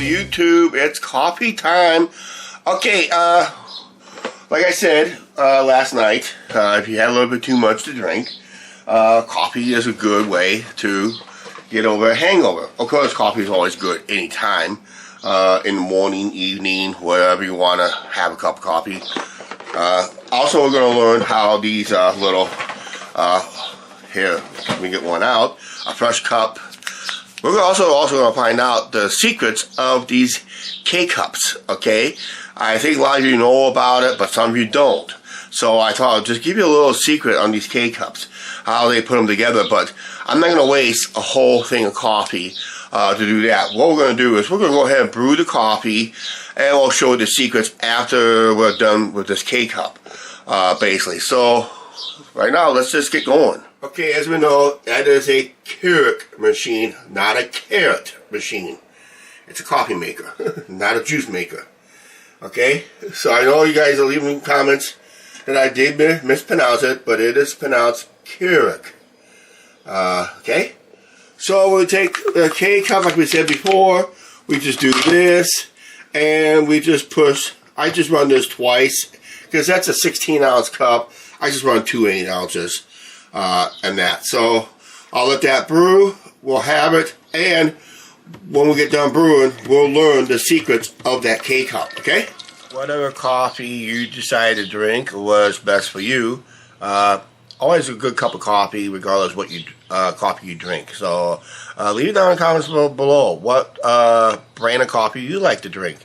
YouTube, it's coffee time. Okay, like I said last night, if you had a little bit too much to drink, coffee is a good way to get over a hangover. Of course, coffee is always good anytime, in the morning, evening, wherever you want to have a cup of coffee. Also, we're going to learn how these little, here, let me get one out, a fresh cup. We're also going to find out the secrets of these K-Cups, okay? I think a lot of you know about it, but some of you don't. So I thought I'd just give you a little secret on these K-Cups, how they put them together, but I'm not going to waste a whole thing of coffee to do that. What we're going to do is we're going to go ahead and brew the coffee, and we'll show you the secrets after we're done with this K-Cup, basically. So right now, let's just get going. Okay, as we know, that is a Keurig machine, not a carrot machine. It's a coffee maker, not a juice maker. Okay, so I know you guys are leaving comments that I did mispronounce it, but it is pronounced Keurig. Okay, so we take the K-Cup like we said before. We just do this, and we just push. I just run this twice, because that's a 16-ounce cup. I just run 2 8-ounces. And that. So I'll let that brew. We'll have it, and when we get done brewing, we'll learn the secrets of that K-Cup. Okay? Whatever coffee you decide to drink was best for you. Always a good cup of coffee, regardless what coffee you drink. So leave it down in the comments below. What brand of coffee you like to drink?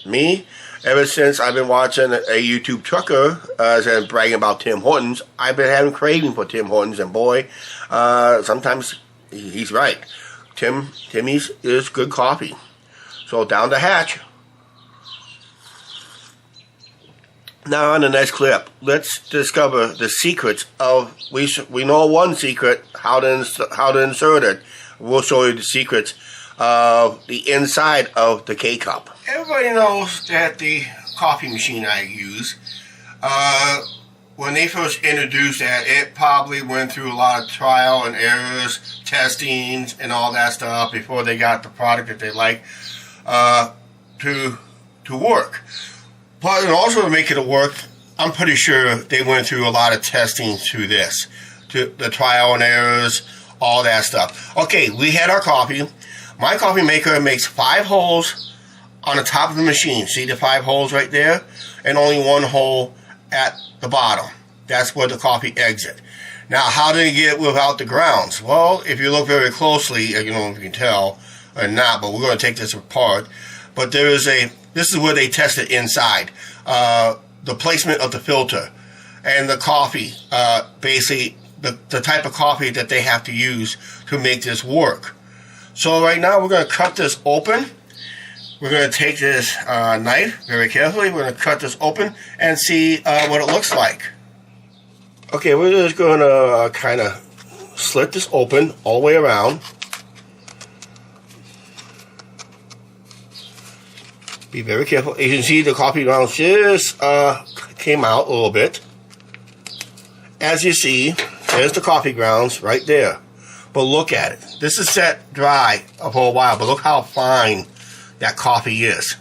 Me. Ever since I've been watching a YouTube trucker and bragging about Tim Hortons, I've been having craving for Tim Hortons, and boy, sometimes he's right. Timmy's is good coffee. So down the hatch. Now on the next clip, let's discover the secrets of. We know one secret, how to insert it. We'll show you the secrets of the inside of the K-Cup. Everybody knows that the coffee machine I use, when they first introduced that, it probably went through a lot of trial and errors, testings, and all that stuff before they got the product that they like to work. But in also to make it work, I'm pretty sure they went through a lot of testing through this, to the trial and errors, all that stuff. Okay, we had our coffee. My coffee maker makes 5 holes on the top of the machine. See the 5 holes right there? And only 1 hole at the bottom. That's where the coffee exit. Now, how did it get without the grounds? Well, if you look very closely, I don't know if you can tell or not, but we're going to take this apart. But this is where they test it inside. The placement of the filter and the coffee, basically the type of coffee that they have to use to make this work. So right now we're going to cut this open. We're going to take this knife very carefully. We're going to cut this open and see what it looks like. Okay, we're just going to kind of slit this open all the way around. Be very careful. You can see the coffee grounds just came out a little bit. As you see, there's the coffee grounds right there. But look at it. This is set dry for a while, but look how fine that coffee is.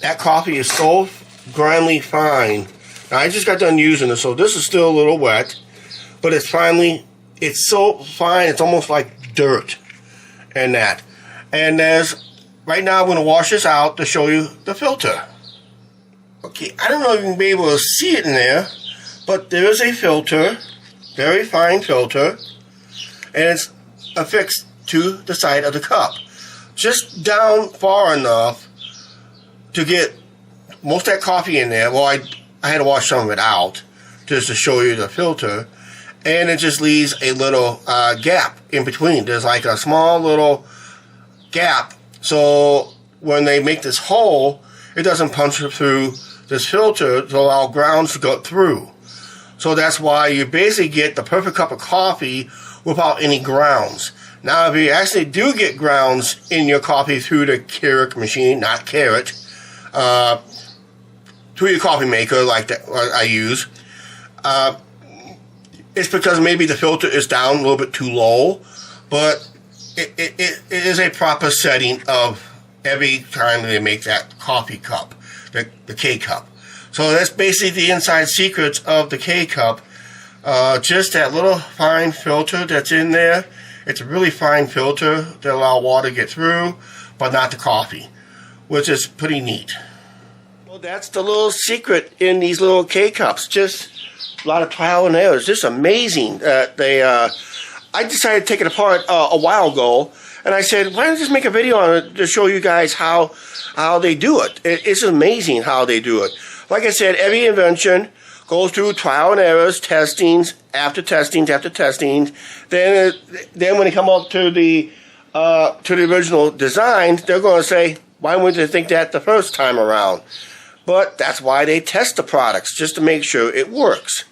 That coffee is so grindly fine. Now, I just got done using it, so this is still a little wet, but it's so fine, it's almost like dirt and that. And right now I'm going to wash this out to show you the filter. Okay, I don't know if you can be able to see it in there, but there is a filter. Very fine filter, and it's affixed to the side of the cup, just down far enough to get most of that coffee in there. Well, I had to wash some of it out just to show you the filter, and it just leaves a little gap in between. There's like a small little gap, so when they make this hole, it doesn't punch through this filter to allow grounds to go through. So that's why you basically get the perfect cup of coffee without any grounds. Now, if you actually do get grounds in your coffee through the Keurig machine, not carrot, through your coffee maker like that I use, it's because maybe the filter is down a little bit too low. But it is a proper setting of every time they make that coffee cup, the K-cup. So that's basically the inside secrets of the K-cup. Just that little fine filter that's in there. It's a really fine filter that allows water to get through, but not the coffee, which is pretty neat. Well, that's the little secret in these little K-cups. Just a lot of trial and error. It's just amazing that I decided to take it apart a while ago, and I said, why don't I just make a video on it to show you guys how they do it. It's amazing how they do it. Like I said, every invention goes through trial and errors, testings after testings after testings. Then when they come up to the original design, they're going to say, why wouldn't they think that the first time around? But that's why they test the products, just to make sure it works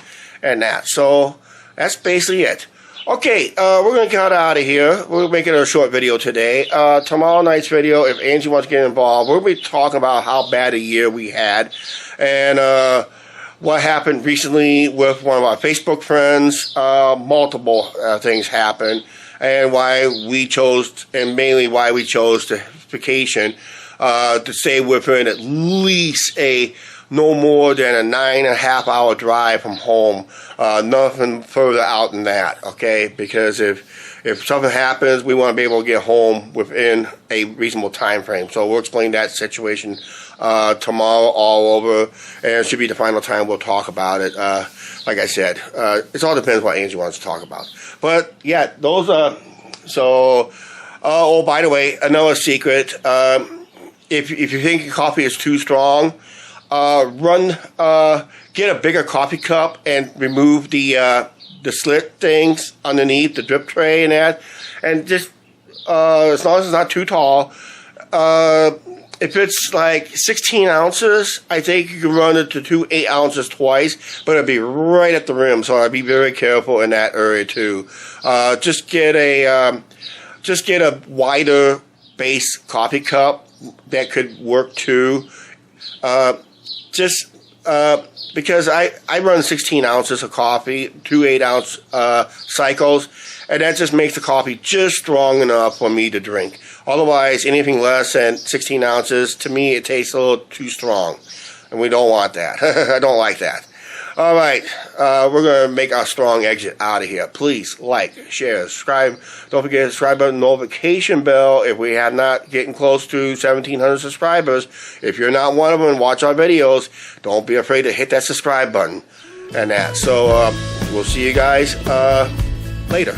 and that. So that's basically it. Okay, we're going to get out of here. We're making a short video today. Tomorrow night's video, if Angie wants to get involved, we'll be talking about how bad a year we had and what happened recently with one of our Facebook friends. Multiple things happened, and why we chose, and mainly why we chose the vacation to stay within at least no more than a 9.5-hour drive from home. Nothing further out than that, okay? Because if something happens, we want to be able to get home within a reasonable time frame. So we'll explain that situation tomorrow all over, and it should be the final time we'll talk about it. Like I said, it all depends what Angie wants to talk about. But yeah, those are, so, oh, by the way, another secret, if you think your coffee is too strong, get a bigger coffee cup and remove the slit things underneath the drip tray and that, and just as long as it's not too tall. If it's like 16 ounces, I think you can run it to 2 8 ounces twice, but it'll be right at the rim. So I'd be very careful in that area too. Just get a wider base coffee cup that could work too. Because I run 16 ounces of coffee, 2 8-ounce cycles, and that just makes the coffee just strong enough for me to drink. Otherwise, anything less than 16 ounces, to me, it tastes a little too strong, and we don't want that. I don't like that. All right, we're going to make our strong exit out of here. Please like, share, subscribe. Don't forget to subscribe button, notification bell. If we have not getting close to 1,700 subscribers, if you're not one of them and watch our videos, don't be afraid to hit that subscribe button and that. So we'll see you guys later.